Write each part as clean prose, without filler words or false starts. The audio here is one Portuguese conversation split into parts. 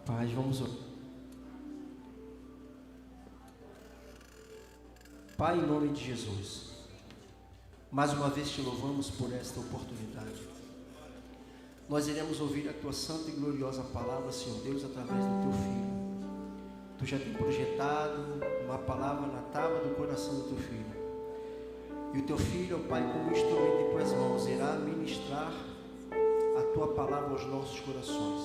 paz, vamos orar. Pai, em nome de Jesus, mais uma vez te louvamos por esta oportunidade. Nós iremos ouvir a tua santa e gloriosa palavra, Senhor Deus, através do teu Filho. Tu já tem projetado uma palavra na tábua do coração do teu Filho. E o teu Filho, ó Pai, como instrumento em tuas mãos, irá ministrar a tua palavra aos nossos corações.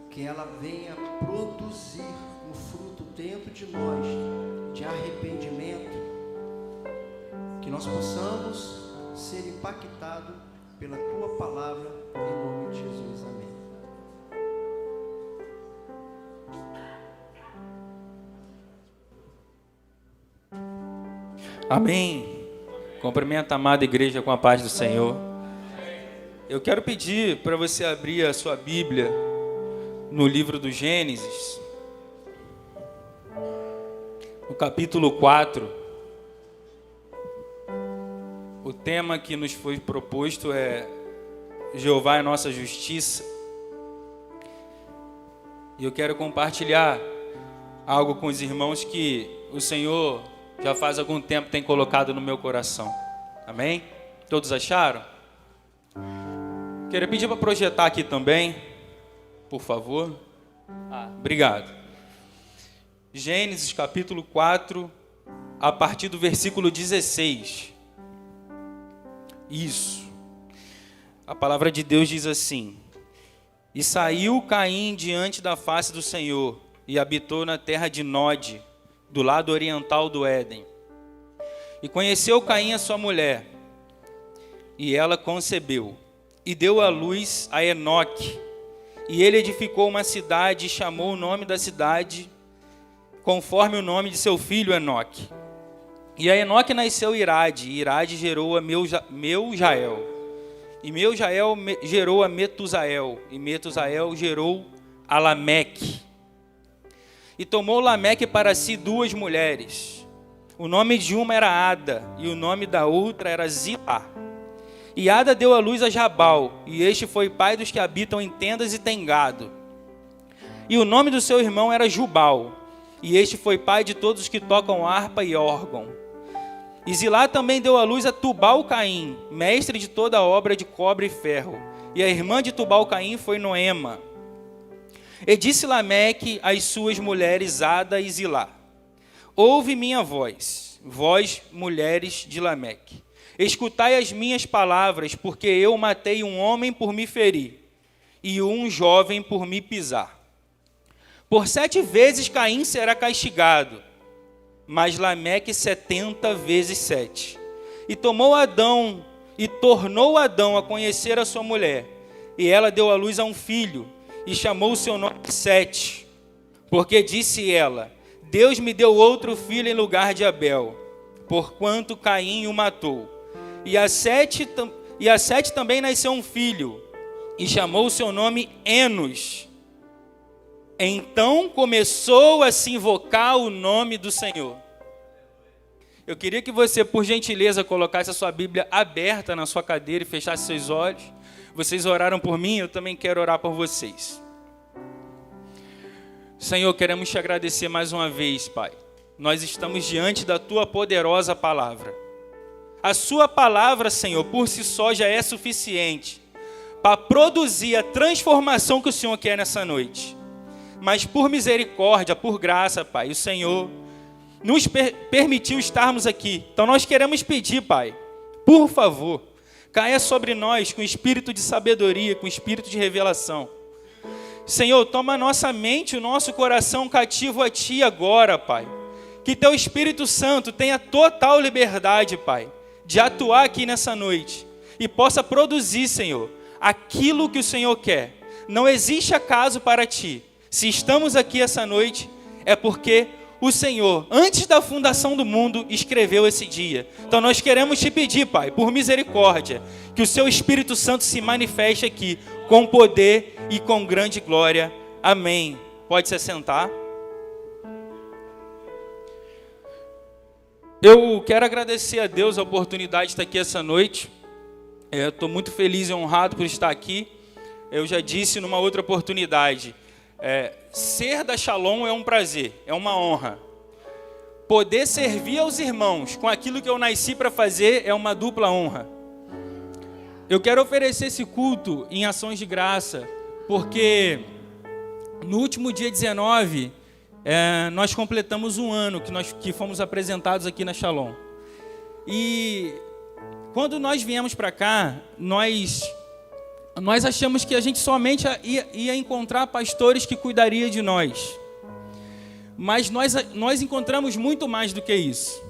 Que ela venha produzir um fruto dentro de nós, de arrependimento. Que nós possamos ser impactados pela tua palavra, em nome de Jesus. Amém. Amém. Cumprimento a amada igreja com a paz do Senhor. Eu quero pedir para você abrir a sua Bíblia no livro do Gênesis, no capítulo 4. O tema que nos foi proposto é Jeová é nossa justiça. E eu quero compartilhar algo com os irmãos que o Senhor já faz algum tempo tem colocado no meu coração. Amém? Todos acharam? Quero pedir para projetar aqui também, por favor. Obrigado. Gênesis capítulo 4, a partir do versículo 16. Isso. A palavra de Deus diz assim: E saiu Caim diante da face do Senhor, e habitou na terra de Nod, do lado oriental do Éden. E conheceu Caim a sua mulher, e ela concebeu, e deu à luz a Enoque. E ele edificou uma cidade, e chamou o nome da cidade conforme o nome de seu filho Enoque. E a Enoque nasceu Irade, e Irade gerou a Meujael. E Meujael gerou a Metusael, e Metusael gerou a Lameque. E tomou Lameque para si 2 mulheres. O nome de uma era Ada, e o nome da outra era Zilá. E Ada deu à luz a Jabal, e este foi pai dos que habitam em tendas e têm gado. E o nome do seu irmão era Jubal, e este foi pai de todos os que tocam harpa e órgão. E Zilá também deu à luz a Tubal-Caim, mestre de toda a obra de cobre e ferro. E a irmã de Tubal-Caim foi Noema. E disse Lameque às suas mulheres Ada e Zilá: Ouve minha voz, vós, mulheres de Lameque. Escutai as minhas palavras, porque eu matei um homem por me ferir, e um jovem por me pisar. Por 7 vezes Caim será castigado, mas Lameque 70 vezes 7. E tornou Adão a conhecer a sua mulher, e ela deu à luz a um filho, e chamou o seu nome Sete, porque disse ela: Deus me deu outro filho em lugar de Abel, porquanto Caim o matou. E a Sete também nasceu um filho, e chamou o seu nome Enos. Então começou a se invocar o nome do Senhor. Eu queria que você, por gentileza, colocasse a sua Bíblia aberta na sua cadeira e fechasse seus olhos. Vocês oraram por mim, eu também quero orar por vocês. Senhor, queremos te agradecer mais uma vez, Pai. Nós estamos diante da tua poderosa palavra. A sua palavra, Senhor, por si só já é suficiente para produzir a transformação que o Senhor quer nessa noite. Mas por misericórdia, por graça, Pai, o Senhor nos permitiu estarmos aqui. Então nós queremos pedir, Pai, por favor, caia sobre nós com espírito de sabedoria, com espírito de revelação. Senhor, toma a nossa mente, o nosso coração cativo a Ti agora, Pai. Que Teu Espírito Santo tenha total liberdade, Pai, de atuar aqui nessa noite e possa produzir, Senhor, aquilo que o Senhor quer. Não existe acaso para Ti. Se estamos aqui essa noite, é porque o Senhor, antes da fundação do mundo, escreveu esse dia. Então nós queremos te pedir, Pai, por misericórdia, que o Seu Espírito Santo se manifeste aqui, com poder e com grande glória. Amém. Pode se assentar. Eu quero agradecer a Deus a oportunidade de estar aqui essa noite. Estou muito feliz e honrado por estar aqui. Eu já disse numa outra oportunidade, ser da Shalom é um prazer, é uma honra. Poder servir aos irmãos com aquilo que eu nasci para fazer é uma dupla honra. Eu quero oferecer esse culto em ações de graça, porque no último dia 19, nós completamos um ano que fomos apresentados aqui na Shalom. E quando nós viemos para cá, nós achamos que a gente somente ia encontrar pastores que cuidariam de nós. Mas nós encontramos muito mais do que isso.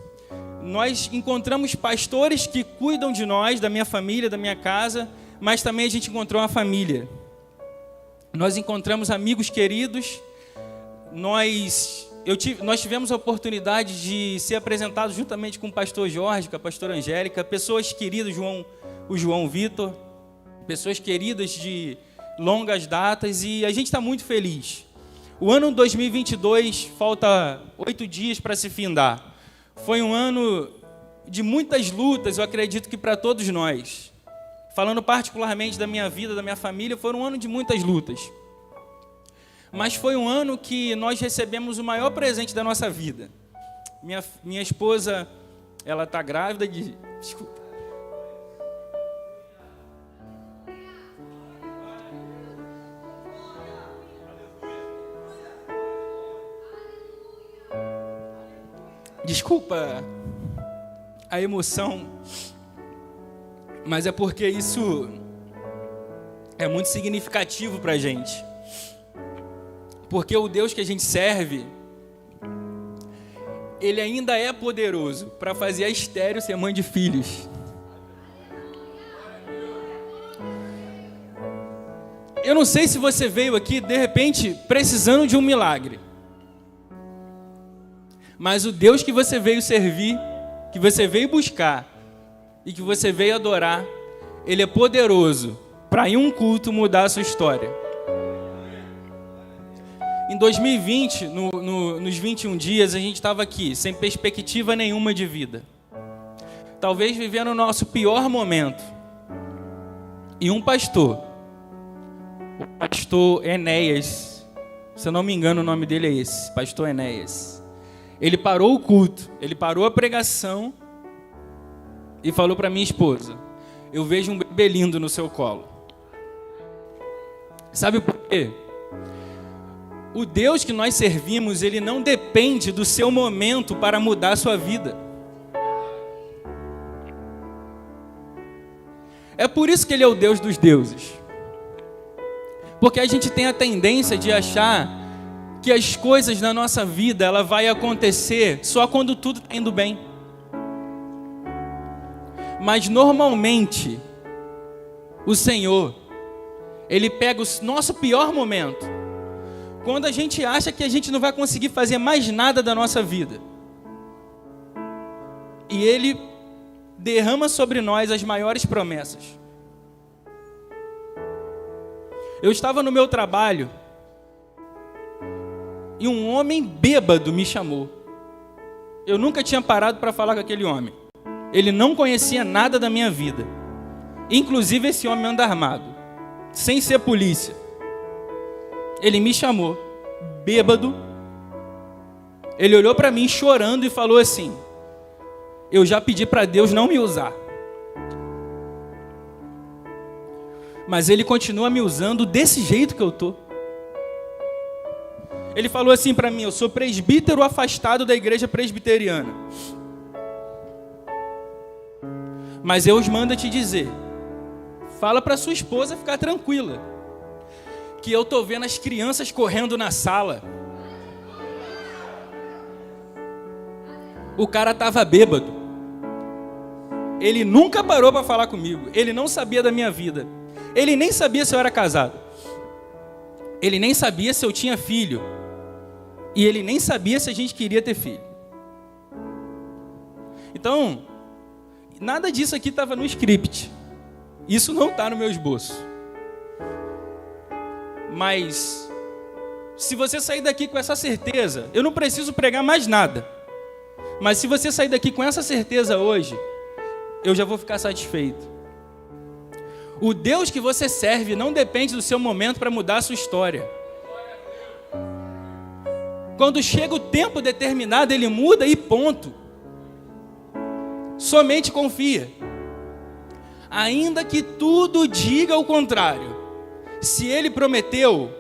Nós encontramos pastores que cuidam de nós, da minha família, da minha casa, mas também a gente encontrou uma família. Nós encontramos amigos queridos. Nós tivemos a oportunidade de ser apresentados juntamente com o pastor Jorge, com a pastora Angélica, pessoas queridas, o João Vitor, pessoas queridas de longas datas, e a gente está muito feliz. O ano 2022 falta 8 dias para se findar. Foi um ano de muitas lutas, eu acredito que para todos nós. Falando particularmente da minha vida, da minha família, foi um ano de muitas lutas. Mas foi um ano que nós recebemos o maior presente da nossa vida. Minha esposa, ela está grávida de... Desculpa. Desculpa a emoção, mas é porque isso é muito significativo para a gente. Porque o Deus que a gente serve, Ele ainda é poderoso para fazer a estéril ser mãe de filhos. Eu não sei se você veio aqui, de repente, precisando de um milagre. Mas o Deus que você veio servir, que você veio buscar e que você veio adorar, Ele é poderoso para em um culto mudar a sua história. Em 2020, nos 21 dias, a gente estava aqui, sem perspectiva nenhuma de vida. Talvez vivendo o nosso pior momento. E um pastor, o pastor Enéas, se eu não me engano o nome dele é esse, pastor Enéas. Ele parou o culto, ele parou a pregação e falou para minha esposa: eu vejo um bebê lindo no seu colo. Sabe por quê? O Deus que nós servimos, Ele não depende do seu momento para mudar a sua vida. É por isso que Ele é o Deus dos deuses. Porque a gente tem a tendência de achar que as coisas na nossa vida, ela vai acontecer só quando tudo está indo bem. Mas normalmente, o Senhor, Ele pega o nosso pior momento, quando a gente acha que a gente não vai conseguir fazer mais nada da nossa vida, e Ele derrama sobre nós as maiores promessas. Eu estava no meu trabalho, e um homem bêbado me chamou. Eu nunca tinha parado para falar com aquele homem. Ele não conhecia nada da minha vida. Inclusive esse homem anda armado, sem ser polícia. Ele me chamou, bêbado. Ele olhou para mim chorando e falou assim: eu já pedi para Deus não me usar, mas Ele continua me usando desse jeito que eu tô. Ele falou assim para mim: eu sou presbítero afastado da igreja presbiteriana, mas eu os mando te dizer, fala para sua esposa ficar tranquila, que eu tô vendo as crianças correndo na sala. O cara tava bêbado. Ele nunca parou para falar comigo. Ele não sabia da minha vida. Ele nem sabia se eu era casado. Ele nem sabia se eu tinha filho. E ele nem sabia se a gente queria ter filho. Então, nada disso aqui estava no script. Isso não está no meu esboço. Mas, se você sair daqui com essa certeza, eu não preciso pregar mais nada. Mas se você sair daqui com essa certeza hoje, eu já vou ficar satisfeito. O Deus que você serve não depende do seu momento para mudar a sua história. Quando chega o tempo determinado, ele muda e ponto. Somente confia. Ainda que tudo diga o contrário. Se ele prometeu,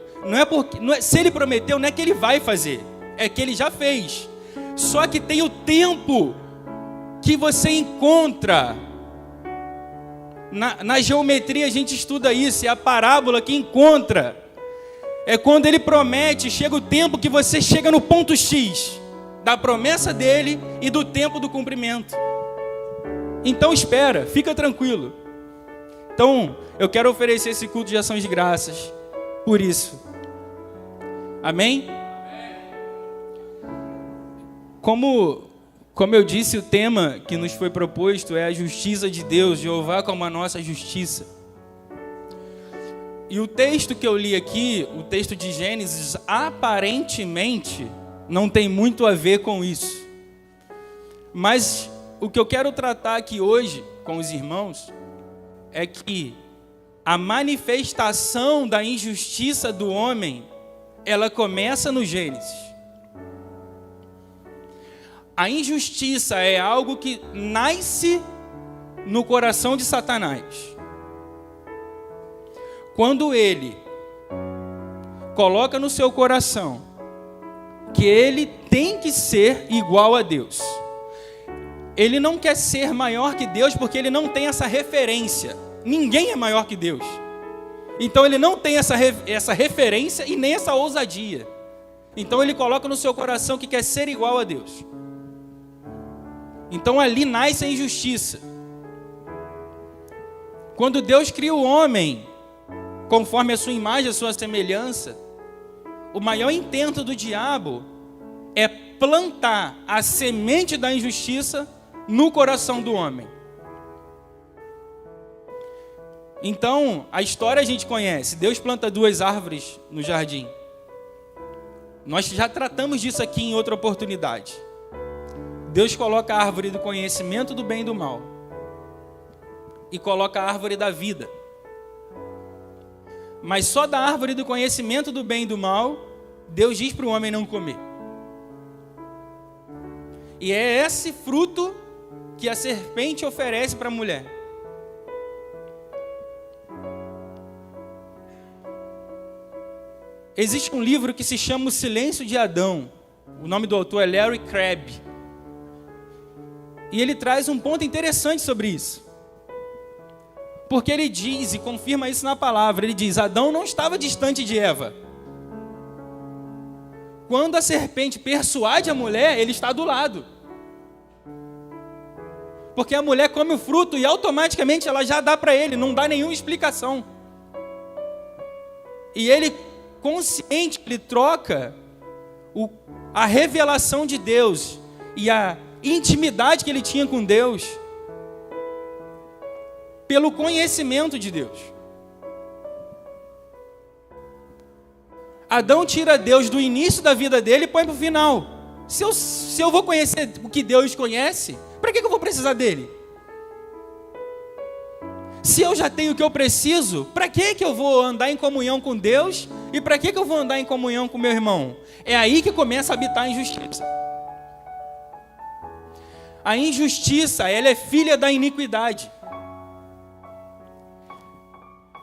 se ele prometeu, não é que ele vai fazer, é que ele já fez. Só que tem o tempo que você encontra. Na geometria a gente estuda isso, é a parábola que encontra. É quando ele promete, chega o tempo que você chega no ponto X da promessa dele e do tempo do cumprimento. Então espera, fica tranquilo. Então eu quero oferecer esse culto de ações de graças por isso. Amém? Como eu disse, o tema que nos foi proposto é a justiça de Deus, Jeová como a nossa justiça. E o texto que eu li aqui, o texto de Gênesis, aparentemente não tem muito a ver com isso. Mas o que eu quero tratar aqui hoje com os irmãos é que a manifestação da injustiça do homem, ela começa no Gênesis. A injustiça é algo que nasce no coração de Satanás. Quando ele coloca no seu coração que ele tem que ser igual a Deus. Ele não quer ser maior que Deus porque ele não tem essa referência. Ninguém é maior que Deus. Então ele não tem essa referência e nem essa ousadia. Então ele coloca no seu coração que quer ser igual a Deus. Então ali nasce a injustiça. Quando Deus cria o homem conforme a sua imagem, a sua semelhança, o maior intento do diabo é plantar a semente da injustiça no coração do homem. Então, a história a gente conhece. Deus planta 2 árvores no jardim. Nós já tratamos disso aqui em outra oportunidade. Deus coloca a árvore do conhecimento do bem e do mal. E coloca a árvore da vida. Mas só da árvore do conhecimento do bem e do mal, Deus diz para o homem não comer. E é esse fruto que a serpente oferece para a mulher. Existe um livro que se chama O Silêncio de Adão. O nome do autor é Larry Crabb. E ele traz um ponto interessante sobre isso. Porque ele diz, e confirma isso na palavra, ele diz, Adão não estava distante de Eva. Quando a serpente persuade a mulher, ele está do lado. Porque a mulher come o fruto e automaticamente ela já dá para ele, não dá nenhuma explicação. E ele, consciente, ele troca a revelação de Deus e a intimidade que ele tinha com Deus pelo conhecimento de Deus. Adão tira Deus do início da vida dele e põe para o final. Se eu vou conhecer o que Deus conhece, para que eu vou precisar dele? Se eu já tenho o que eu preciso, para que eu vou andar em comunhão com Deus e para que eu vou andar em comunhão com meu irmão? É aí que começa a habitar a injustiça. A injustiça, ela é filha da iniquidade.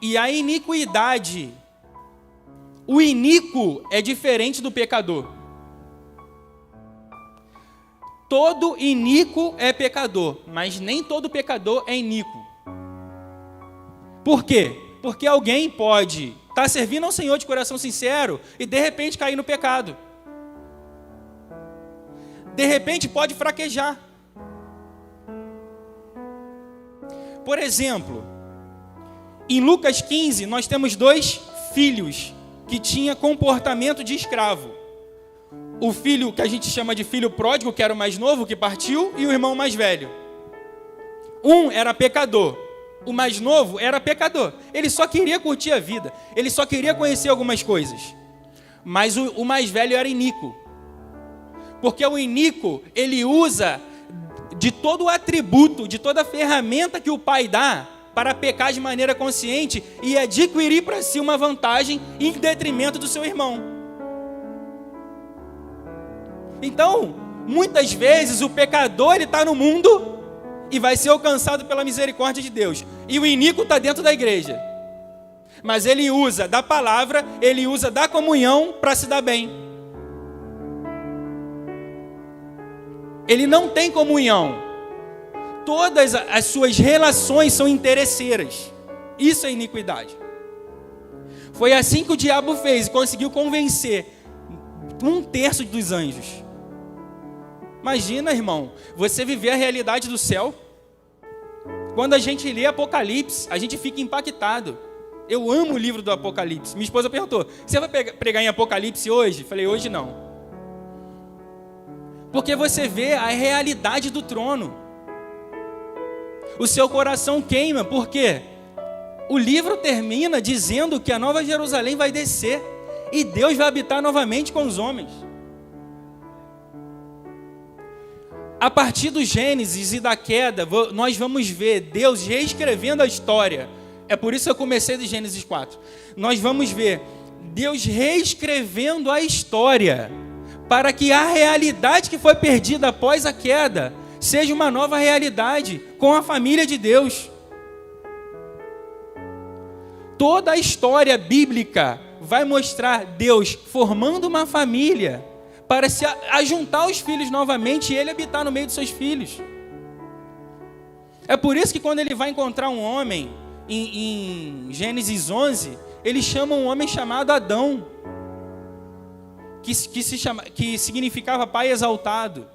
E a iniquidade, o iníquo é diferente do pecador. Todo iníquo é pecador, mas nem todo pecador é iníquo. Por quê? Porque alguém pode estar servindo ao Senhor de coração sincero e de repente cair no pecado. De repente pode fraquejar. Por exemplo, em Lucas 15, nós temos 2 filhos que tinham comportamento de escravo. O filho que a gente chama de filho pródigo, que era o mais novo, que partiu, e o irmão mais velho. Um era pecador, o mais novo era pecador. Ele só queria curtir a vida, ele só queria conhecer algumas coisas. Mas o mais velho era iníquo. Porque o iníquo, ele usa de todo o atributo, de toda a ferramenta que o pai dá para pecar de maneira consciente e adquirir para si uma vantagem em detrimento do seu irmão. Então, muitas vezes o pecador está no mundo e vai ser alcançado pela misericórdia de Deus. E o iníquo está dentro da igreja. Mas ele usa da palavra, ele usa da comunhão para se dar bem. Ele não tem comunhão. Todas as suas relações são interesseiras. Isso é iniquidade. Foi assim que o diabo fez e conseguiu convencer 1/3 dos anjos. Imagina, irmão, você viver a realidade do céu. Quando a gente lê Apocalipse, a gente fica impactado. Eu amo o livro do Apocalipse. Minha esposa perguntou: você vai pregar em Apocalipse hoje? Falei: hoje não. Porque você vê a realidade do trono. O seu coração queima. Por quê? O livro termina dizendo que a Nova Jerusalém vai descer e Deus vai habitar novamente com os homens. A partir do Gênesis e da queda, nós vamos ver Deus reescrevendo a história. É por isso que eu comecei do Gênesis 4. Nós vamos ver Deus reescrevendo a história, para que a realidade que foi perdida após a queda seja uma nova realidade com a família de Deus. Toda a história bíblica vai mostrar Deus formando uma família para se ajuntar os filhos novamente e ele habitar no meio dos seus filhos. É por isso que quando ele vai encontrar um homem em Gênesis 11, ele chama um homem chamado Adão, que significava pai exaltado.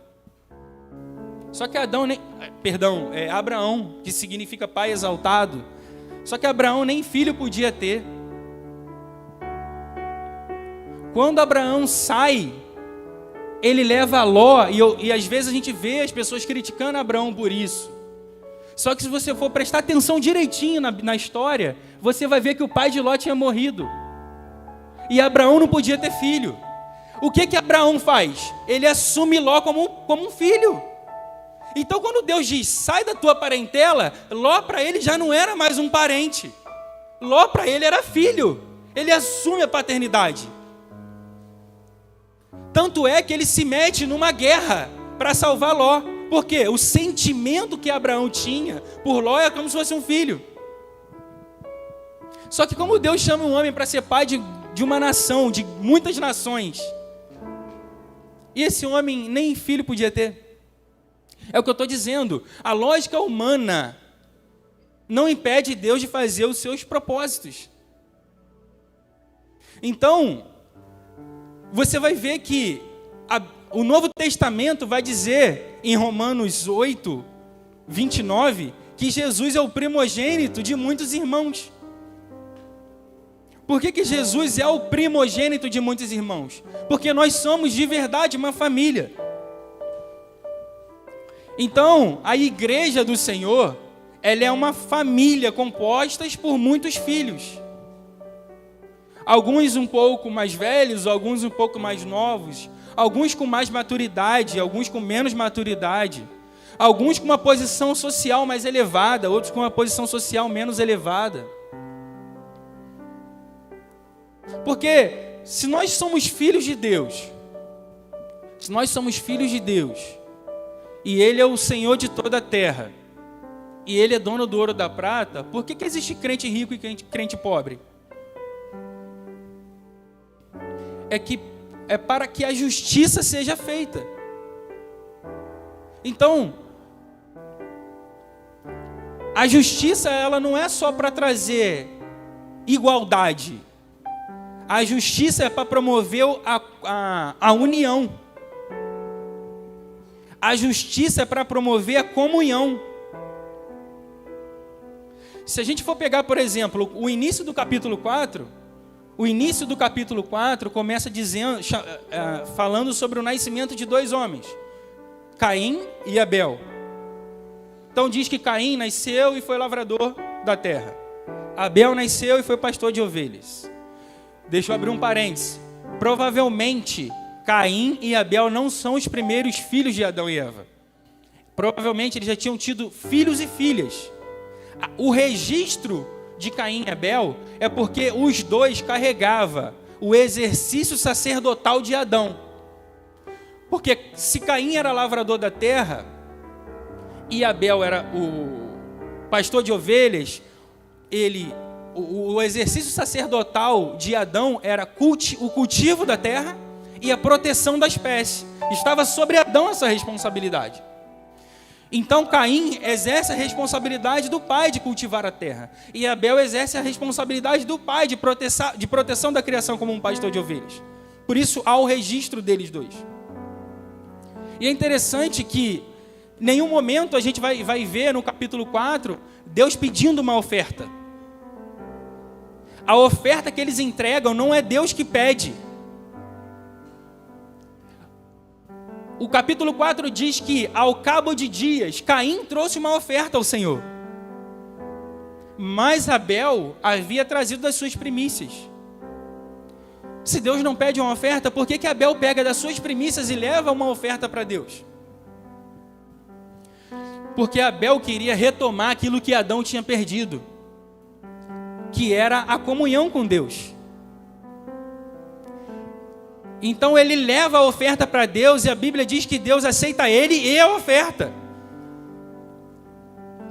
Só que Abraão, que significa pai exaltado. Só que Abraão nem filho podia ter. Quando Abraão sai, ele leva Ló, e às vezes a gente vê as pessoas criticando Abraão por isso. Só que se você for prestar atenção direitinho na história, você vai ver que o pai de Ló tinha morrido. E Abraão não podia ter filho. O que Abraão faz? Ele assume Ló como um filho. Então quando Deus diz, sai da tua parentela, Ló para ele já não era mais um parente. Ló para ele era filho. Ele assume a paternidade. Tanto é que ele se mete numa guerra para salvar Ló. Por quê? O sentimento que Abraão tinha por Ló é como se fosse um filho. Só que como Deus chama um homem para ser pai de uma nação, de muitas nações, e esse homem nem filho podia ter. É o que eu estou dizendo. A lógica humana não impede Deus de fazer os seus propósitos. Então, você vai ver que o Novo Testamento vai dizer, em Romanos 8, 29, que Jesus é o primogênito de muitos irmãos. Por que Jesus é o primogênito de muitos irmãos? Porque nós somos de verdade uma família. Então, a igreja do Senhor, ela é uma família composta por muitos filhos. Alguns um pouco mais velhos, alguns um pouco mais novos, alguns com mais maturidade, alguns com menos maturidade, alguns com uma posição social mais elevada, outros com uma posição social menos elevada. Porque se nós somos filhos de Deus, e Ele é o Senhor de toda a terra, e Ele é dono do ouro e da prata, por que existe crente rico e crente pobre? É para que a justiça seja feita. Então, a justiça ela não é só para trazer igualdade. A justiça é para promover a união. A justiça é para promover a comunhão. Se a gente for pegar, por exemplo, o início do capítulo 4, começa falando sobre o nascimento de dois homens, Caim e Abel. Então diz que Caim nasceu e foi lavrador da terra. Abel nasceu e foi pastor de ovelhas. Deixa eu abrir um parêntese. Provavelmente Caim e Abel não são os primeiros filhos de Adão e Eva. Provavelmente eles já tinham tido filhos e filhas. O registro de Caim e Abel é porque os dois carregavam o exercício sacerdotal de Adão. Porque se Caim era lavrador da terra e Abel era o pastor de ovelhas, o exercício sacerdotal de Adão era o cultivo da terra e a proteção da espécie. Estava sobre Adão essa responsabilidade. Então Caim exerce a responsabilidade do pai de cultivar a terra. E Abel exerce a responsabilidade do pai de proteção da criação como um pastor de ovelhas. Por isso há o registro deles dois. E é interessante que em nenhum momento a gente vai ver no capítulo 4 Deus pedindo uma oferta. A oferta que eles entregam não é Deus que pede. O capítulo 4 diz que, ao cabo de dias, Caim trouxe uma oferta ao Senhor. Mas Abel havia trazido das suas primícias. Se Deus não pede uma oferta, por que Abel pega das suas primícias e leva uma oferta para Deus? Porque Abel queria retomar aquilo que Adão tinha perdido, que era a comunhão com Deus. Então ele leva a oferta para Deus e a Bíblia diz que Deus aceita ele e a oferta.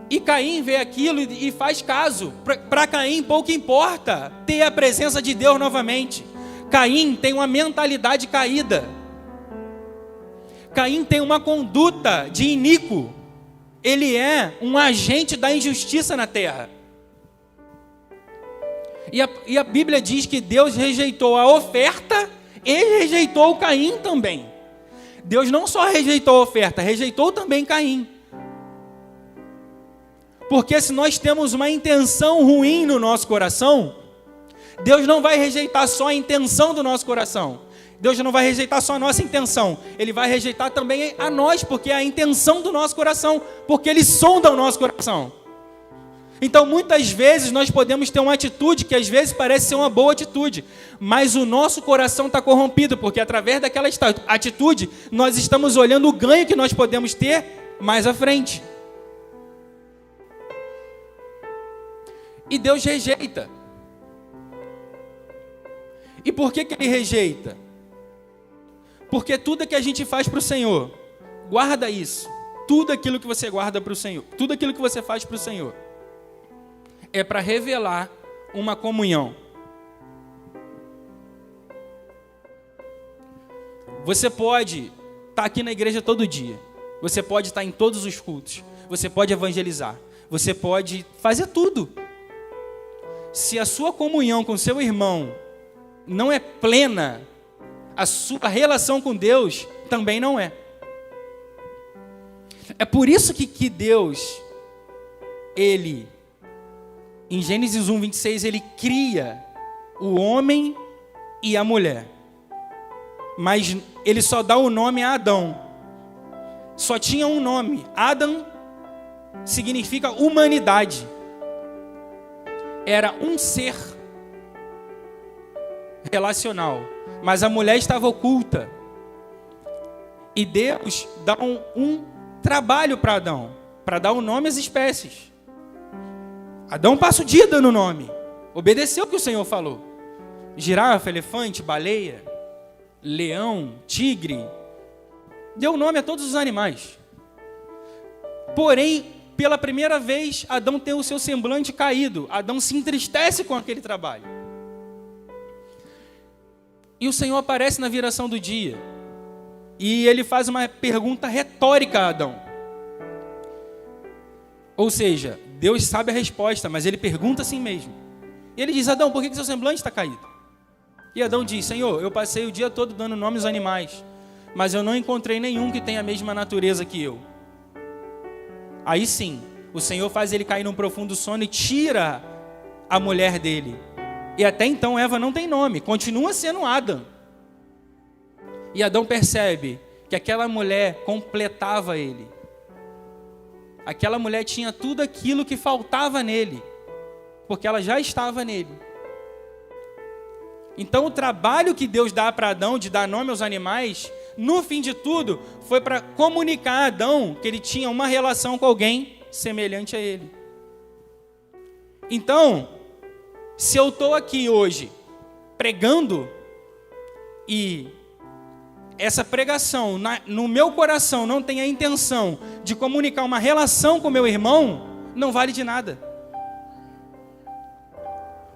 E Caim vê aquilo e faz caso. Para Caim pouco importa ter a presença de Deus novamente. Caim tem uma mentalidade caída. Caim tem uma conduta de iníquo. Ele é um agente da injustiça na terra. E a Bíblia diz que Deus rejeitou a oferta e rejeitou Caim também. Deus não só rejeitou a oferta, rejeitou também Caim. Porque se nós temos uma intenção ruim no nosso coração, Deus não vai rejeitar só a intenção do nosso coração. Deus não vai rejeitar só a nossa intenção. Ele vai rejeitar também a nós, porque é a intenção do nosso coração. Porque Ele sonda o nosso coração. Então, muitas vezes, nós podemos ter uma atitude que às vezes parece ser uma boa atitude, mas o nosso coração está corrompido, porque através daquela atitude, nós estamos olhando o ganho que nós podemos ter mais à frente. E Deus rejeita. E por que Ele rejeita? Porque tudo que a gente faz para o Senhor, guarda isso, tudo aquilo que você guarda para o Senhor, tudo aquilo que você faz para o Senhor, é para revelar uma comunhão. Você pode estar aqui na igreja todo dia. Você pode estar em todos os cultos. Você pode evangelizar. Você pode fazer tudo. Se a sua comunhão com seu irmão não é plena, a sua relação com Deus também não é. É por isso que Deus, Ele... Em Gênesis 1, 26, Ele cria o homem e a mulher. Mas Ele só dá o nome a Adão. Só tinha um nome. Adam significa humanidade. Era um ser relacional. Mas a mulher estava oculta. E Deus dá um trabalho para Adão, para dar o nome às espécies. Adão passa o dia dando nome. Obedeceu o que o Senhor falou. Girafa, elefante, baleia, leão, tigre. Deu nome a todos os animais. Porém, pela primeira vez, Adão tem o seu semblante caído. Adão se entristece com aquele trabalho. E o Senhor aparece na viração do dia. E Ele faz uma pergunta retórica a Adão. Ou seja, Deus sabe a resposta, mas Ele pergunta assim mesmo. E Ele diz: Adão, por que seu semblante está caído? E Adão diz: Senhor, eu passei o dia todo dando nome aos animais, mas eu não encontrei nenhum que tenha a mesma natureza que eu. Aí sim, o Senhor faz ele cair num profundo sono e tira a mulher dele. E até então Eva não tem nome, continua sendo Adão. E Adão percebe que aquela mulher completava ele. Aquela mulher tinha tudo aquilo que faltava nele, porque ela já estava nele. Então o trabalho que Deus dá para Adão de dar nome aos animais, no fim de tudo, foi para comunicar a Adão que ele tinha uma relação com alguém semelhante a ele. Então, se eu estou aqui hoje pregando e essa pregação no meu coração não tem a intenção de comunicar uma relação com meu irmão, não vale de nada.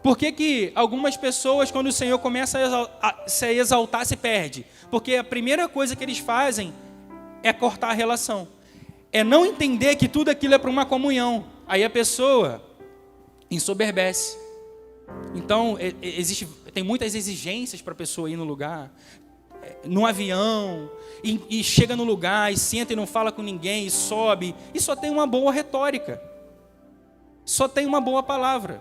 Por que algumas pessoas, quando o Senhor começa a se exaltar, se perde? Porque a primeira coisa que eles fazem é cortar a relação. É não entender que tudo aquilo é para uma comunhão. Aí a pessoa ensoberbece. Então, tem muitas exigências para a pessoa ir no lugar, no avião, e chega no lugar, e senta e não fala com ninguém, e sobe, e só tem uma boa retórica. Só tem uma boa palavra.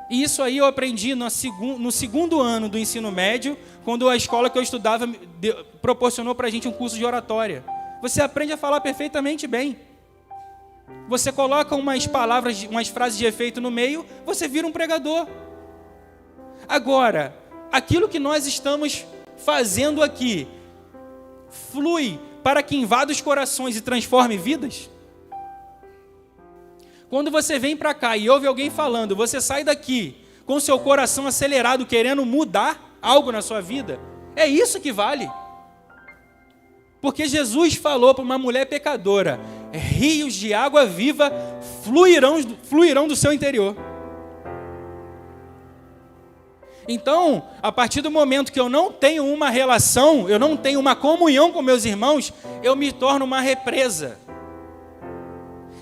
E isso aí eu aprendi no segundo ano do ensino médio, quando a escola que eu estudava proporcionou para a gente um curso de oratória. Você aprende a falar perfeitamente bem. Você coloca umas palavras, umas frases de efeito no meio, você vira um pregador. Agora, aquilo que nós estamos fazendo aqui, flui para que invada os corações e transforme vidas? Quando você vem para cá e ouve alguém falando, você sai daqui com seu coração acelerado, querendo mudar algo na sua vida, é isso que vale. Porque Jesus falou para uma mulher pecadora, rios de água viva fluirão do seu interior. Então, a partir do momento que eu não tenho uma relação, eu não tenho uma comunhão com meus irmãos, eu me torno uma represa.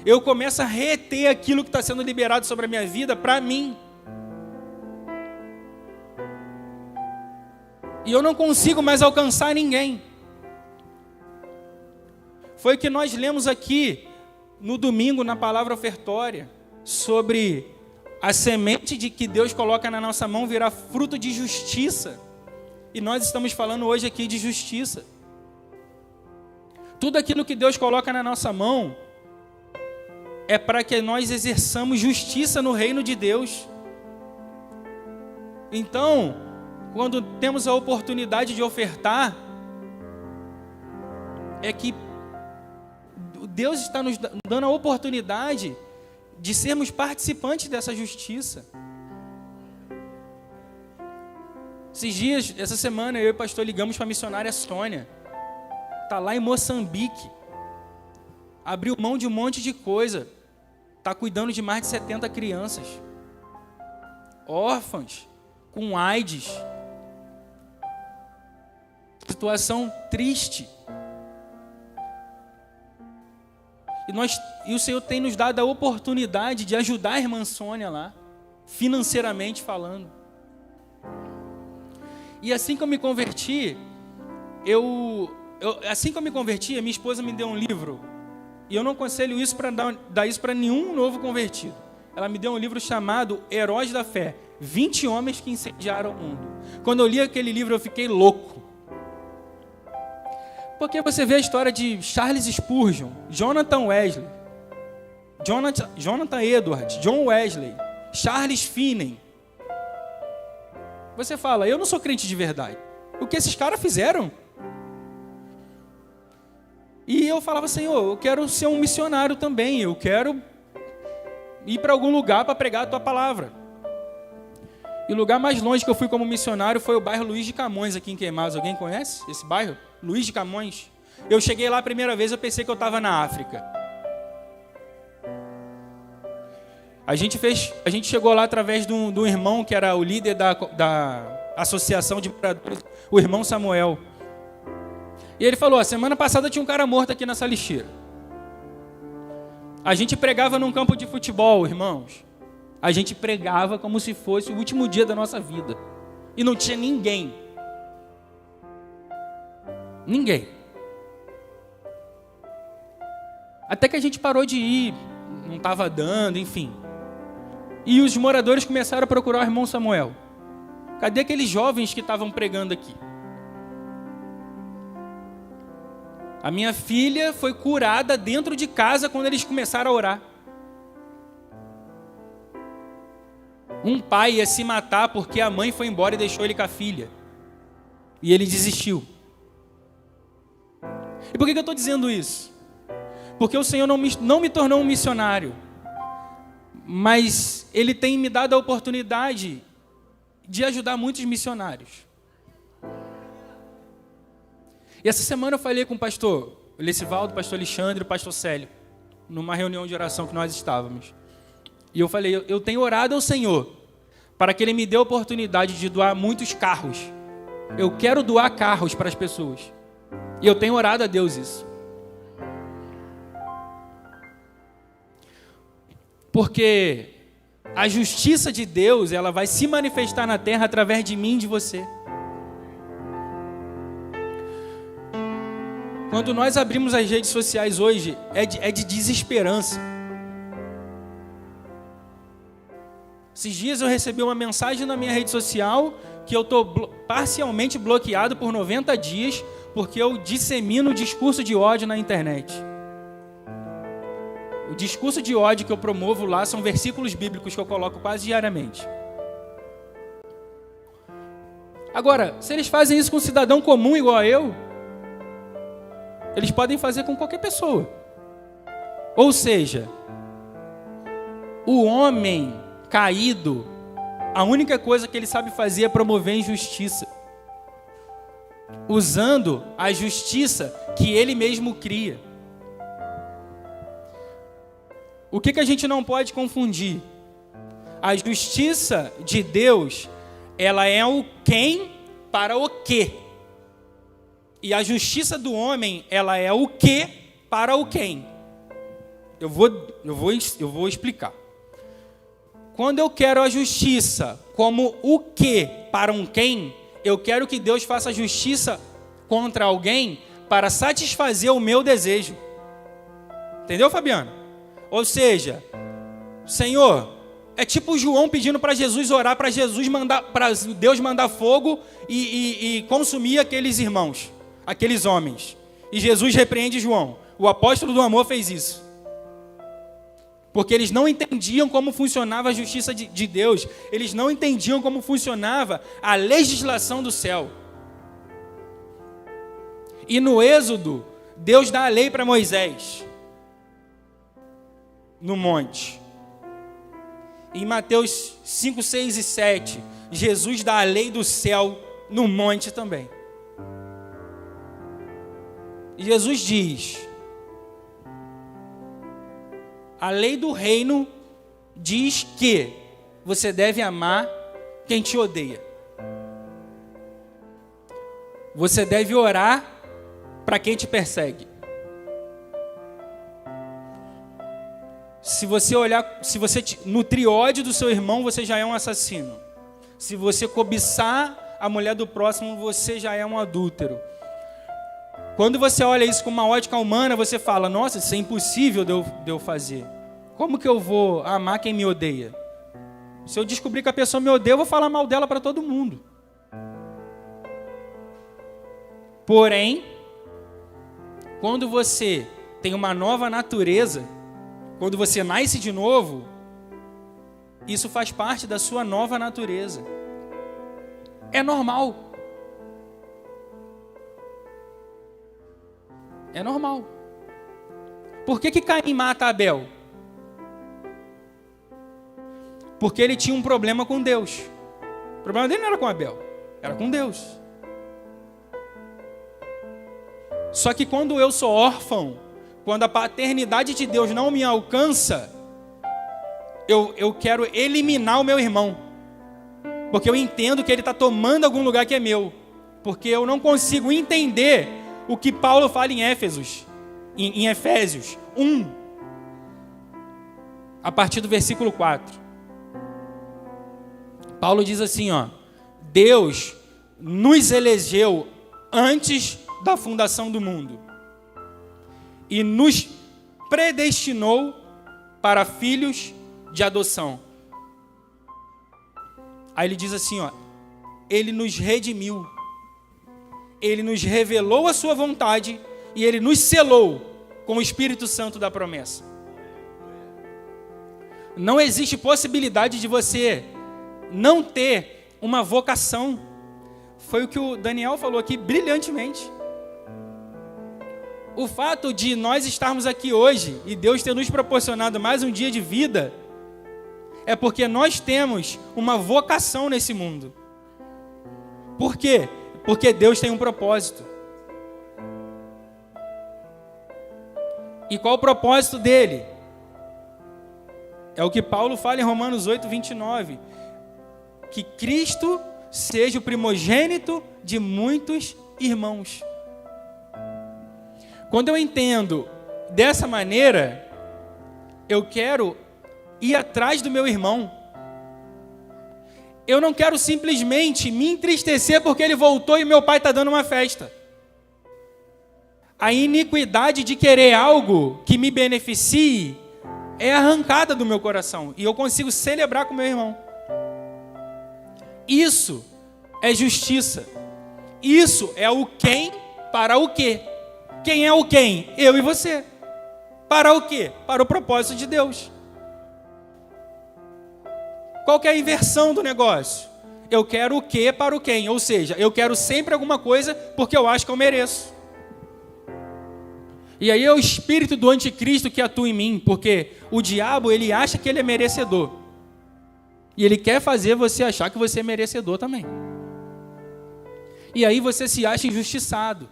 Eu começo a reter aquilo que está sendo liberado sobre a minha vida para mim. E eu não consigo mais alcançar ninguém. Foi o que nós lemos aqui no domingo na palavra ofertória, sobre a semente de que Deus coloca na nossa mão virar fruto de justiça. E nós estamos falando hoje aqui de justiça. Tudo aquilo que Deus coloca na nossa mão é para que nós exerçamos justiça no reino de Deus. Então, quando temos a oportunidade de ofertar, é que Deus está nos dando a oportunidade de sermos participantes dessa justiça. Esses dias, essa semana, eu e o pastor ligamos para a missionária Sônia. Está lá em Moçambique. Abriu mão de um monte de coisa. Está cuidando de mais de 70 crianças. Órfãs, com AIDS. Situação triste. E o Senhor tem nos dado a oportunidade de ajudar a irmã Sônia lá, financeiramente falando. E assim que eu me converti, a minha esposa me deu um livro. E eu não aconselho isso para dar isso para nenhum novo convertido. Ela me deu um livro chamado Heróis da Fé, 20 homens que incendiaram o mundo. Quando eu li aquele livro, eu fiquei louco. Porque você vê a história de Charles Spurgeon, Jonathan Edwards, John Wesley, Charles Finney. Você fala, eu não sou crente de verdade. O que esses caras fizeram? E eu falava, Senhor, eu quero ser um missionário também. Eu quero ir para algum lugar para pregar a tua palavra. E o lugar mais longe que eu fui como missionário foi o bairro Luiz de Camões, aqui em Queimados. Alguém conhece esse bairro? Luiz de Camões. Eu cheguei lá a primeira vez, eu pensei que eu estava na África. A gente chegou lá através de um irmão que era o líder da associação de moradores, o irmão Samuel. E ele falou, a semana passada tinha um cara morto aqui nessa lixeira. A gente pregava num campo de futebol, irmãos. A gente pregava como se fosse o último dia da nossa vida. E não tinha ninguém. Ninguém. Até que a gente parou de ir, não estava dando, enfim. E os moradores começaram a procurar o irmão Samuel. Cadê aqueles jovens que estavam pregando aqui? A minha filha foi curada dentro de casa quando eles começaram a orar. Um pai ia se matar porque a mãe foi embora e deixou ele com a filha. E ele desistiu. E por que eu estou dizendo isso? Porque o Senhor não me tornou um missionário. Mas Ele tem me dado a oportunidade de ajudar muitos missionários. E essa semana eu falei com o pastor Lecivaldo, o pastor Alexandre e o pastor Célio, numa reunião de oração que nós estávamos. E eu falei, eu tenho orado ao Senhor para que Ele me dê a oportunidade de doar muitos carros. Eu quero doar carros para as pessoas. E eu tenho orado a Deus isso. Porque a justiça de Deus, ela vai se manifestar na terra através de mim e de você. Quando nós abrimos as redes sociais hoje, é de desesperança. Esses dias eu recebi uma mensagem na minha rede social que eu estou parcialmente bloqueado por 90 dias porque eu dissemino discurso de ódio na internet. O discurso de ódio que eu promovo lá são versículos bíblicos que eu coloco quase diariamente. Agora, se eles fazem isso com um cidadão comum igual a eu, eles podem fazer com qualquer pessoa. Ou seja, o homem caído, a única coisa que ele sabe fazer é promover injustiça, usando a justiça que ele mesmo cria. O que a gente não pode confundir? A justiça de Deus, ela é o quem para o quê. E a justiça do homem, ela é o que para o quem. Eu vou explicar. Quando eu quero a justiça como o que para um quem, eu quero que Deus faça justiça contra alguém para satisfazer o meu desejo. Entendeu, Fabiano? Ou seja, Senhor, é tipo João pedindo para Jesus orar, para Deus mandar fogo e consumir aqueles irmãos, aqueles homens. E Jesus repreende João. O apóstolo do amor fez isso. Porque eles não entendiam como funcionava a justiça de Deus. Eles não entendiam como funcionava a legislação do céu. E no Êxodo, Deus dá a lei para Moisés, no monte. Em Mateus 5, 6 e 7, Jesus dá a lei do céu no monte também. E Jesus diz: a lei do reino diz que você deve amar quem te odeia. Você deve orar para quem te persegue. Se você nutrir ódio do seu irmão, você já é um assassino. Se você cobiçar a mulher do próximo, você já é um adúltero. Quando você olha isso com uma ótica humana, você fala: nossa, isso é impossível de eu fazer. Como que eu vou amar quem me odeia? Se eu descobrir que a pessoa me odeia, eu vou falar mal dela para todo mundo. Porém, quando você tem uma nova natureza, quando você nasce de novo, isso faz parte da sua nova natureza. É normal. É normal. Por que Caim mata Abel? Porque ele tinha um problema com Deus. O problema dele não era com Abel, era com Deus. Só que quando eu sou órfão, quando a paternidade de Deus não me alcança, eu quero eliminar o meu irmão. Porque eu entendo que ele está tomando algum lugar que é meu. Porque eu não consigo entender o que Paulo fala em Efésios 1, a partir do versículo 4. Paulo diz assim, Deus nos elegeu antes da fundação do mundo e nos predestinou para filhos de adoção. Aí ele diz assim, ele nos redimiu, ele nos revelou a sua vontade e ele nos selou com o Espírito Santo da promessa. Não existe possibilidade de você não ter uma vocação. Foi o que o Daniel falou aqui brilhantemente. O fato de nós estarmos aqui hoje e Deus ter nos proporcionado mais um dia de vida é porque nós temos uma vocação nesse mundo. Por quê? Porque Deus tem um propósito. E qual o propósito dele? É o que Paulo fala em Romanos 8, 29. Que Cristo seja o primogênito de muitos irmãos. Quando eu entendo dessa maneira, eu quero ir atrás do meu irmão. Eu não quero simplesmente me entristecer porque ele voltou e meu pai está dando uma festa. A iniquidade de querer algo que me beneficie é arrancada do meu coração. E eu consigo celebrar com meu irmão. Isso é justiça. Isso é o quem para o quê. Quem é o quem? Eu e você. Para o quê? Para o propósito de Deus. Qual que é a inversão do negócio? Eu quero o quê para o quem? Ou seja, eu quero sempre alguma coisa porque eu acho que eu mereço. E aí é o espírito do anticristo que atua em mim, porque o diabo, ele acha que ele é merecedor. E ele quer fazer você achar que você é merecedor também. E aí você se acha injustiçado.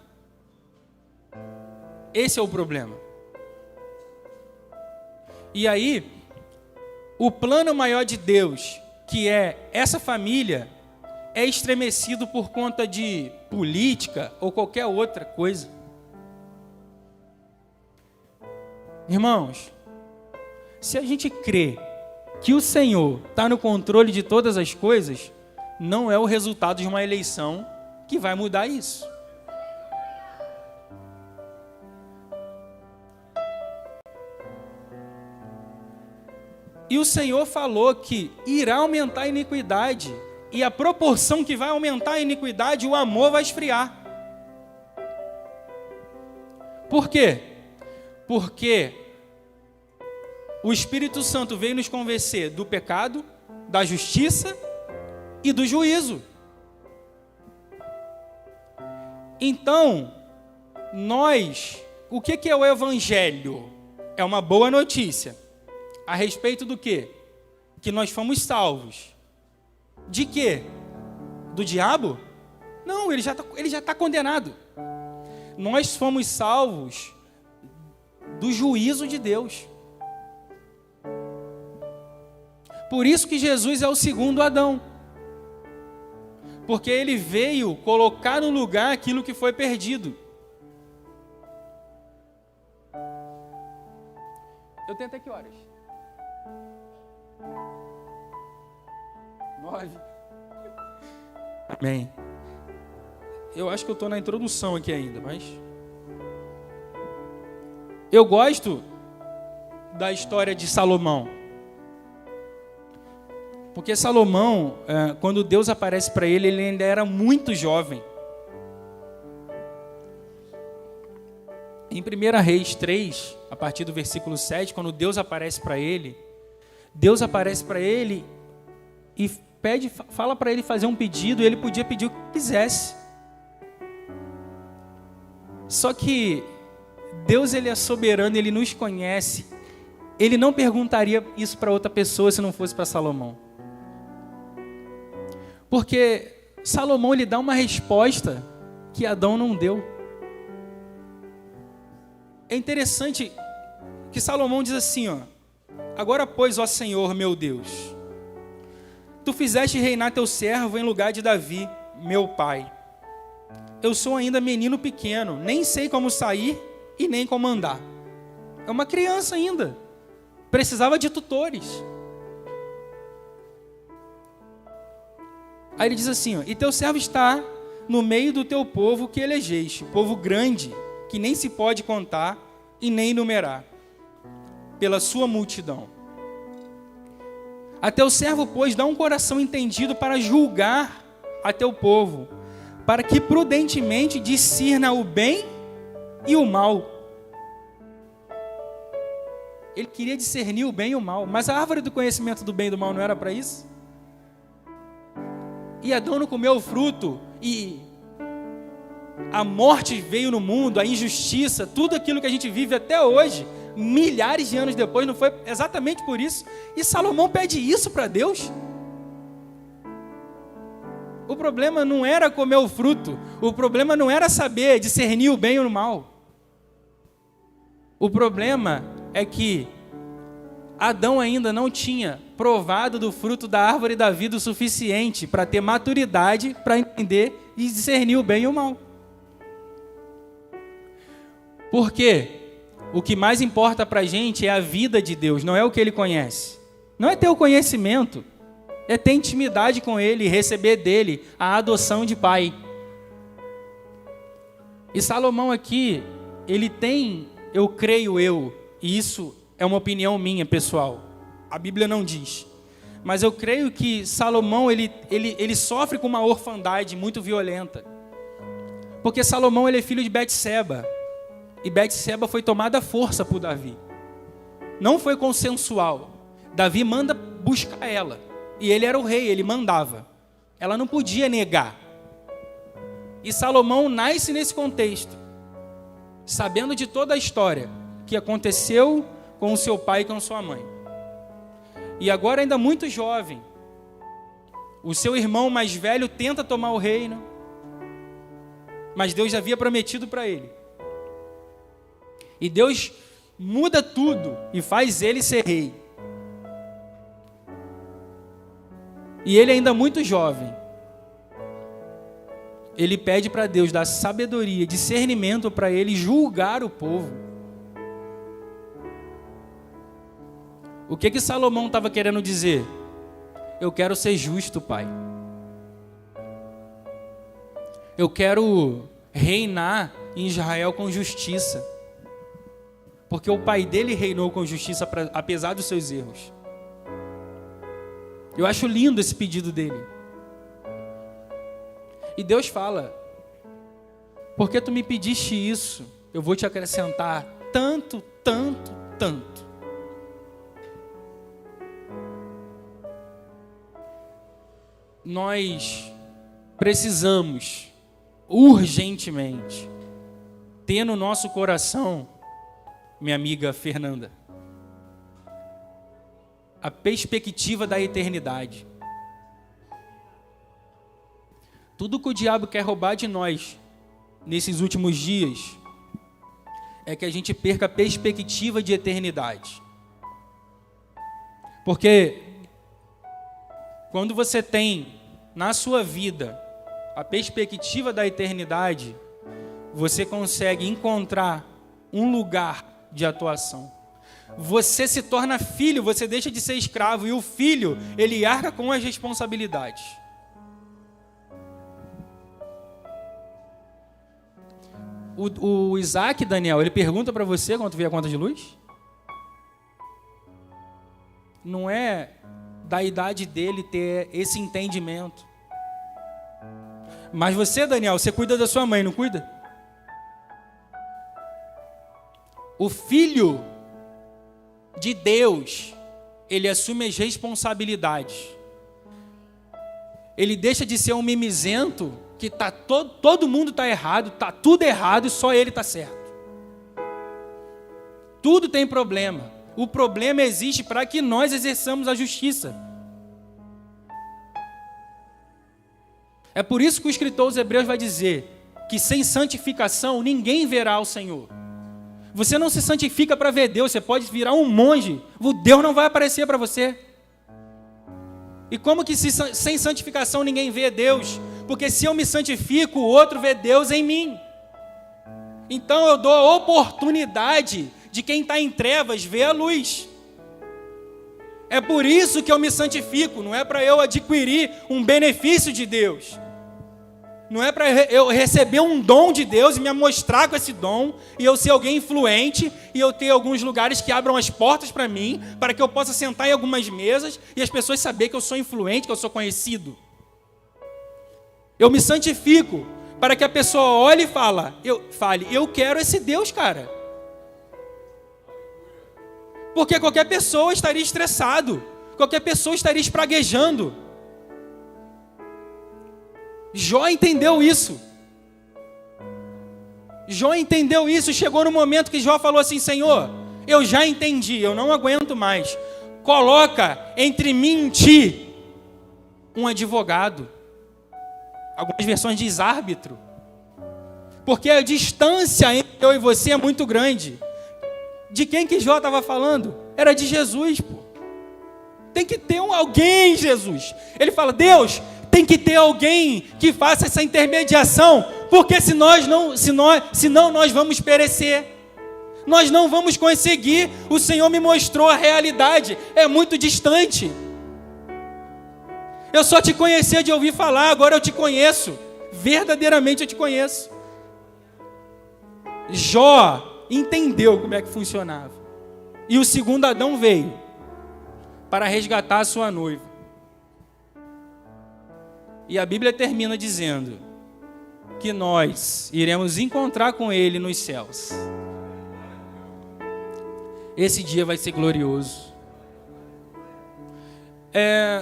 Esse é o problema. E aí, o plano maior de Deus, que é essa família, é estremecido por conta de política ou qualquer outra coisa. Irmãos, se a gente crê que o Senhor está no controle de todas as coisas, não é o resultado de uma eleição que vai mudar isso. E o Senhor falou que irá aumentar a iniquidade, e a proporção que vai aumentar a iniquidade, o amor vai esfriar. Por quê? Porque o Espírito Santo veio nos convencer do pecado, da justiça e do juízo. Então, o que é o Evangelho? É uma boa notícia. A respeito do quê? Que nós fomos salvos. De quê? Do diabo? Não, ele já está condenado. Nós fomos salvos do juízo de Deus. Por isso que Jesus é o segundo Adão. Porque ele veio colocar no lugar aquilo que foi perdido. Eu tenho até que horas? 9. Amém. Eu acho que eu estou na introdução aqui ainda, mas... Eu gosto da história de Salomão. Porque Salomão, quando Deus aparece para ele, ele ainda era muito jovem. Em 1 Reis 3, a partir do versículo 7, quando Deus aparece para ele e fala para ele fazer um pedido, e ele podia pedir o que quisesse. Só que Deus, ele é soberano, ele nos conhece. Ele não perguntaria isso para outra pessoa se não fosse para Salomão. Porque Salomão, ele dá uma resposta que Adão não deu. É interessante que Salomão diz assim, ó: agora, pois, ó Senhor, meu Deus, tu fizeste reinar teu servo em lugar de Davi, meu pai. Eu sou ainda menino pequeno, nem sei como sair e nem como andar. É uma criança ainda. Precisava de tutores. Aí ele diz assim, ó: e teu servo está no meio do teu povo que elegeste, povo grande, que nem se pode contar e nem numerar, pela sua multidão. A teu servo, pois, dá um coração entendido para julgar a teu povo, para que prudentemente discirna o bem e o mal. Ele queria discernir o bem e o mal, mas a árvore do conhecimento do bem e do mal não era para isso? E Adão não comeu o fruto, e a morte veio no mundo, a injustiça, tudo aquilo que a gente vive até hoje, milhares de anos depois, não foi exatamente por isso? E Salomão pede isso para Deus? O problema não era comer o fruto, o problema não era saber discernir o bem e o mal. O problema é que Adão ainda não tinha provado do fruto da árvore da vida o suficiente para ter maturidade para entender e discernir o bem e o mal. Porque o que mais importa para a gente é a vida de Deus, não é o que Ele conhece. Não é ter o conhecimento, é ter intimidade com Ele e receber dele a adoção de pai. E Salomão aqui, ele tem, eu creio e isso é uma opinião minha, pessoal. A Bíblia não diz. Mas eu creio que Salomão, ele sofre com uma orfandade muito violenta. Porque Salomão, ele é filho de Betseba. E Betseba foi tomada à força por Davi. Não foi consensual. Davi manda buscar ela. E ele era o rei, ele mandava. Ela não podia negar. E Salomão nasce nesse contexto, sabendo de toda a história que aconteceu com o seu pai e com sua mãe. E agora ainda muito jovem, o seu irmão mais velho tenta tomar o reino, mas Deus já havia prometido para ele. E Deus muda tudo e faz ele ser rei. E ele ainda muito jovem, ele pede para Deus dar sabedoria, discernimento para ele julgar o povo. O que Salomão estava querendo dizer? Eu quero ser justo, pai. Eu quero reinar em Israel com justiça. Porque o pai dele reinou com justiça apesar dos seus erros. Eu acho lindo esse pedido dele. E Deus fala: porque tu me pediste isso, eu vou te acrescentar tanto, tanto, tanto. Nós precisamos urgentemente ter no nosso coração, minha amiga Fernanda, a perspectiva da eternidade. Tudo que o diabo quer roubar de nós nesses últimos dias é que a gente perca a perspectiva de eternidade. Porque quando você tem na sua vida a perspectiva da eternidade, você consegue encontrar um lugar de atuação. Você se torna filho, você deixa de ser escravo, e o filho, ele arca com as responsabilidades. O Isaac, Daniel, ele pergunta para você quando vê a conta de luz? Não é da idade dele ter esse entendimento. Mas você, Daniel, você cuida da sua mãe, não cuida? O filho de Deus, ele assume as responsabilidades. Ele deixa de ser um mimizento que todo mundo está errado, está tudo errado e só ele está certo. Tudo tem problema. O problema existe para que nós exerçamos a justiça. É por isso que o escritor aos Hebreus vai dizer que sem santificação ninguém verá o Senhor. Você não se santifica para ver Deus, você pode virar um monge, o Deus não vai aparecer para você. E como que sem santificação ninguém vê Deus? Porque se eu me santifico, o outro vê Deus em mim. Então eu dou a oportunidade de quem está em trevas ver a luz. É por isso que eu me santifico, não é para eu adquirir um benefício de Deus. Não é para eu receber um dom de Deus e me amostrar com esse dom, e eu ser alguém influente, e eu ter alguns lugares que abram as portas para mim, para que eu possa sentar em algumas mesas, e as pessoas saberem que eu sou influente, que eu sou conhecido. Eu me santifico, para que a pessoa olhe e fale, eu quero esse Deus, cara. Porque qualquer pessoa estaria estressado, qualquer pessoa estaria espraguejando. Jó entendeu isso. Jó entendeu isso. Chegou no momento que Jó falou assim: Senhor, eu já entendi, eu não aguento mais. Coloca entre mim e ti um advogado. Algumas versões diz árbitro. Porque a distância entre eu e você é muito grande. De quem que Jó estava falando? Era de Jesus, pô. Tem que ter alguém, Jesus. Ele fala, Deus, tem que ter alguém que faça essa intermediação, porque senão nós vamos perecer. Nós não vamos conseguir. O Senhor me mostrou a realidade, é muito distante. Eu só te conhecia de ouvir falar, agora eu te conheço. Verdadeiramente eu te conheço. Jó entendeu como é que funcionava. E o segundo Adão veio para resgatar a sua noiva. E a Bíblia termina dizendo que nós iremos encontrar com ele nos céus. Esse dia vai ser glorioso.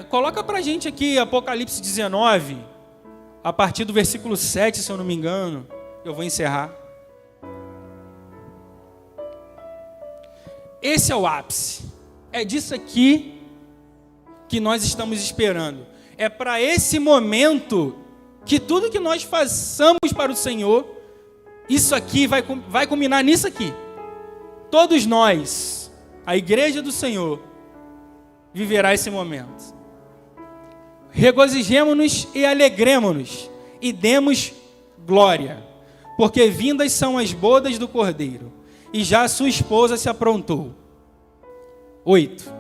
Coloca pra gente aqui Apocalipse 19, a partir do versículo 7, se eu não me engano. Eu vou encerrar. Esse é o ápice. É disso aqui que nós estamos esperando. É para esse momento que tudo que nós façamos para o Senhor, isso aqui vai culminar nisso aqui. Todos nós, a igreja do Senhor, viverá esse momento. Regozijemo-nos e alegremo-nos e demos glória, porque vindas são as bodas do Cordeiro, e já a sua esposa se aprontou. 8.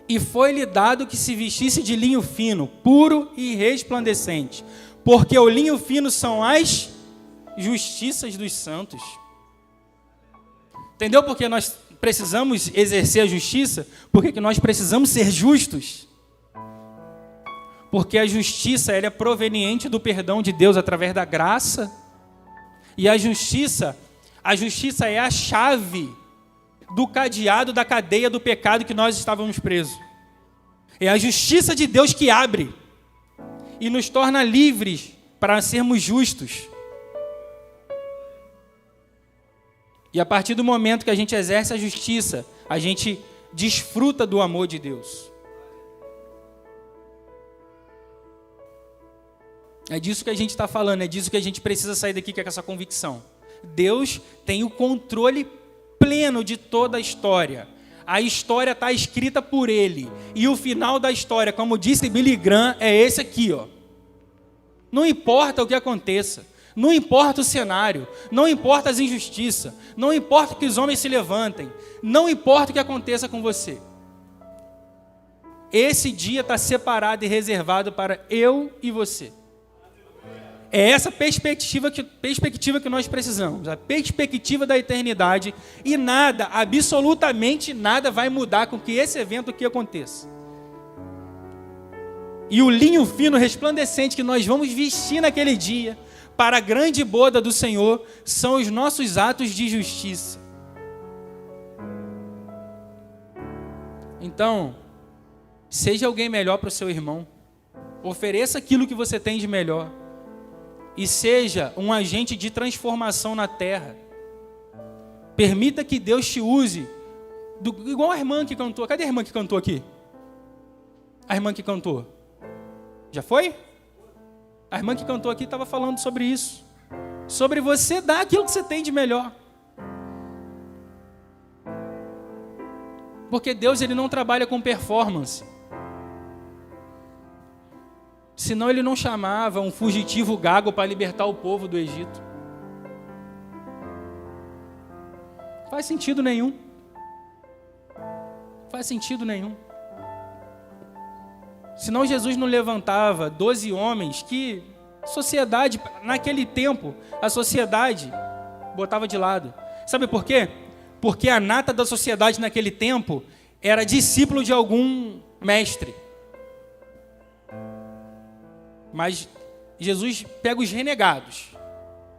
E foi-lhe dado que se vestisse de linho fino, puro e resplandecente, porque o linho fino são as justiças dos santos. Entendeu por que nós precisamos exercer a justiça? Porque que nós precisamos ser justos. Porque a justiça ela é proveniente do perdão de Deus através da graça. E a justiça é a chave do cadeado da cadeia do pecado que nós estávamos presos. É a justiça de Deus que abre e nos torna livres para sermos justos. E a partir do momento que a gente exerce a justiça, a gente desfruta do amor de Deus. É disso que a gente está falando, é disso que a gente precisa sair daqui com essa convicção. Deus tem o controle pleno de toda a história. A história está escrita por Ele. E o final da história, como disse Billy Graham, é esse aqui, ó. Não importa o que aconteça. Não importa o cenário, não importa as injustiças, não importa que os homens se levantem, não importa o que aconteça com você. Esse dia está separado e reservado para eu e você. É essa perspectiva que nós precisamos, a perspectiva da eternidade, e nada, absolutamente nada vai mudar com que esse evento aqui aconteça. E o linho fino resplandecente que nós vamos vestir naquele dia, para a grande boda do Senhor, são os nossos atos de justiça. Então, seja alguém melhor para o seu irmão. Ofereça aquilo que você tem de melhor. E seja um agente de transformação na terra. Permita que Deus te use. Igual a irmã que cantou. Cadê a irmã que cantou aqui? A irmã que cantou. Já foi? A irmã que cantou aqui estava falando sobre isso. Sobre você dar aquilo que você tem de melhor. Porque Deus ele não trabalha com performance. Senão ele não chamava um fugitivo gago para libertar o povo do Egito. Faz sentido nenhum. Faz sentido nenhum. Senão Jesus não levantava 12 homens que sociedade, naquele tempo, a sociedade botava de lado. Sabe por quê? Porque a nata da sociedade naquele tempo era discípulo de algum mestre. Mas Jesus pega os renegados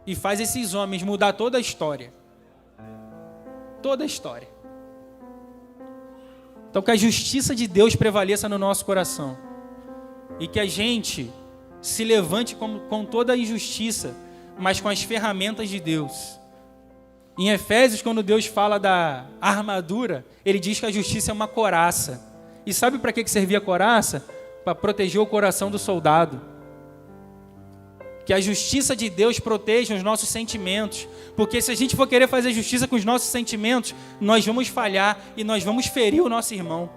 e faz esses homens mudar toda a história. Toda a história. Então que a justiça de Deus prevaleça no nosso coração. E que a gente se levante com toda a injustiça, mas com as ferramentas de Deus. Em Efésios, quando Deus fala da armadura, ele diz que a justiça é uma couraça. E sabe para que servia a couraça? Para proteger o coração do soldado. Que a justiça de Deus proteja os nossos sentimentos. Porque se a gente for querer fazer justiça com os nossos sentimentos, nós vamos falhar e nós vamos ferir o nosso irmão.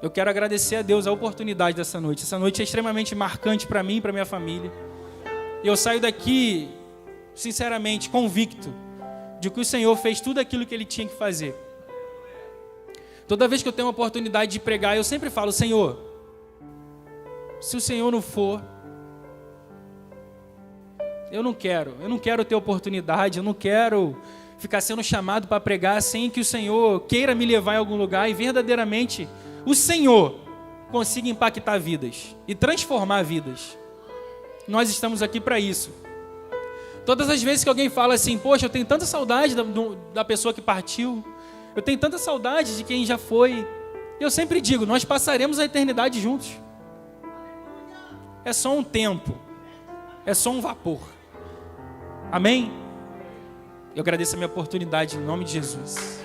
Eu quero agradecer a Deus a oportunidade dessa noite. Essa noite é extremamente marcante para mim e para minha família. E eu saio daqui, sinceramente, convicto de que o Senhor fez tudo aquilo que Ele tinha que fazer. Toda vez que eu tenho a oportunidade de pregar, eu sempre falo: Senhor, se o Senhor não for, eu não quero ter oportunidade, eu não quero ficar sendo chamado para pregar sem que o Senhor queira me levar em algum lugar e verdadeiramente o Senhor consiga impactar vidas e transformar vidas. Nós estamos aqui para isso. Todas as vezes que alguém fala assim: poxa, eu tenho tanta saudade da pessoa que partiu, eu tenho tanta saudade de quem já foi, eu sempre digo: nós passaremos a eternidade juntos. É só um tempo, é só um vapor. Amém? Eu agradeço a minha oportunidade em nome de Jesus.